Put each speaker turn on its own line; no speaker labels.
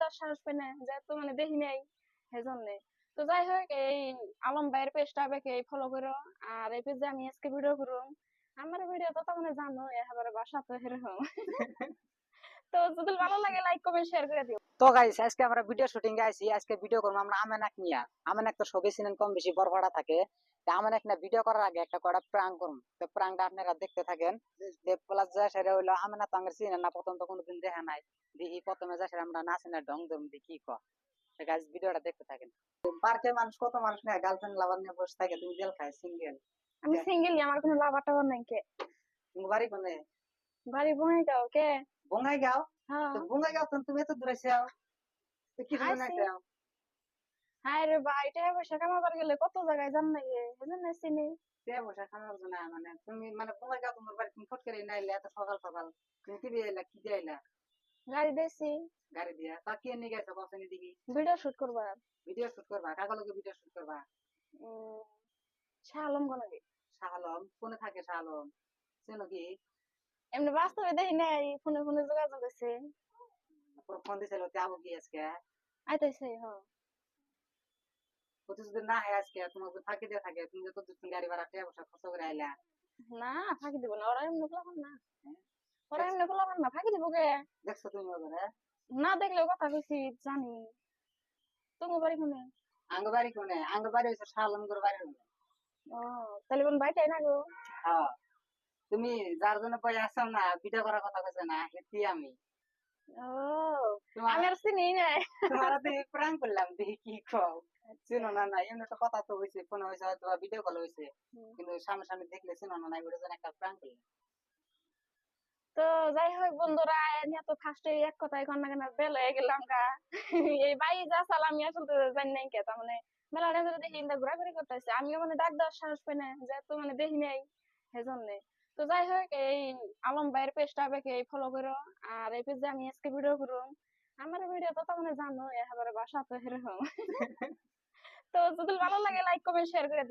দেওয়ার সাহস পাই না, যেহেতু মানে দেখি নাই সেজন্য। তো যাই হোক, এই আলম ভাইয়ের পেজটা বেকে ফলো করো। আর এই পেজে আমি আজকে ভিডিও করুম। আমার ভিডিও তো মানে জানো একেবারে বাসা তো এরকম। তো যদি ভালো লাগে লাইক কমেন্ট শেয়ার করে দিও।
তো গাইস, আজকে আমরা ভিডিও শুটিং এ আইছি। আজকে ভিডিও করবো আমরা আমেনাক নিয়া। আমেনাক তো সবই চিনেন, কম বেশি বরপাড়া থাকে। তা আমেনাক না ভিডিও করার আগে একটা কটা প্রাঙ্ক করুন। তো প্রাঙ্কটা আপনারা দেখতে থাকেন। প্লাস যা সেটা হইলো, আমেনা তো আমার চিনেন না, প্রথম তো কোনোদিন দেখা নাই। দেখি প্রথমে যা সেটা আমরা নাচিনা ঢং ধরুন, দেখি কি কয়। তো গাইস, ভিডিওটা দেখতে থাকেন। পার্কে মানুষ, কত মানুষ নেয় গার্লফ্রেন্ড লাভার নিয়ে বসে থাকে, তুমি জেল খায় সিঙ্গেল।
আমি সিঙ্গেল, আমার কোনো লাভার টাভার নাই কে।
তুমি বাড়ি কোনে?
বাড়ি বঙাইগাঁও কে।
বঙ্গাইগাঁও?
হ্যাঁ।
তো বঙ্গাইগাঁও তো তুমি এত দূরে আছো, তো কি জন্য
আইসি।
যাও?
হায় রে ভাই, টাকা পয়সা কামাবার গেলে কত জায়গায় যান লাগে, বুঝলেন না চিনি।
কে বসে খাওয়ার জন্য? মানে তুমি মানে বঙ্গাইগাঁও তোমার বাড়ি, তুমি ফট করে নাইলে এত সকাল সকাল তুমি কি দিয়ে এলা, কি দিয়ে এলা?
গাড়ি দিয়েছি।
গাড়ি দিয়া তা কে নিয়ে গেছো বসেনি দিকে?
ভিডিও শুট করবার।
ভিডিও শুট করবা? কাগজ লোকে ভিডিও শুট করবা?
উম, শাহ আলম গনাগে।
শাহ আলম কোনে থাকে? শাহ আলম চেনো কি?
এমনি বাস্তবে দেখি নাই, ফোনে ফোনে যোগাযোগ আছে।
পুরো ফোন দিছিল যাবো কি আজকে?
আইতাছে হ।
প্রতি যদি না হয় আজকে তোমাকে ফাঁকি দিয়ে থাকে, তুমি যত দূর গাড়ি ভাড়া টেয়া বসা খরচ করে আইলা।
না, ফাঁকি দিব না, ওরা এমনি পোলাপান না।
হ্যাঁ?
ওরা
দেখছো?
এমনি পোলাপান না, ফাঁকি দিব কে।
দেখছো তুমি ওদের? হ্যাঁ?
না দেখলেও কথা কইছি, জানি। তোমার বাড়ি কোনে?
আঙ্গ বাড়ি কোনে? আঙ্গ বাড়ি হচ্ছে শাহ আলমগর বাড়ি হলো।
ও, তাহলে কোন বাইটাই না গো।
হ্যাঁ, তুমি যার জন্য পয়সা আসছো না, ভিডিও করার কথা কইছো না, হেতি আমি।
ও,
তোমার
আমি আর চিনি নাই।
তোমার হাতে প্রাঙ্ক করলাম, দেখি কি কও।
আচ্ছা।
চিনো না? না এমনি তো কথা তো হয়েছে, ফোন হয়েছে, হয়তো ভিডিও কল হয়েছে,
হুম।
কিন্তু সামনাসামনি দেখলে চিনো না, না এগুলো যেন একটা প্রাঙ্ক করলাম।
তো যাই হোক বন্ধুরা, এনে তো ফার্স্টে এক কথায় কন না কেন বেল হয়ে গেলাম গা। এই বাই যা চাল আমি আসলে জানি নাই কে, তার মানে মেলাটা যদি দেখি ইন্দা ঘোরাঘুরি করতেছে, আমিও মানে ডাক দেওয়ার সাহস পাই না, যেহেতু মানে দেখি নাই সেজন্য। তো যাই হোক, এই আলম ভাইয়ের পেজটা বেকে ফলো করো। আর এই পেজে আমি আজকে ভিডিও করুম। আমার ভিডিও তো মানে জানো একেবারে বাসা তো এরকম। তো যদি ভালো লাগে লাইক কমেন্ট শেয়ার করে দিও।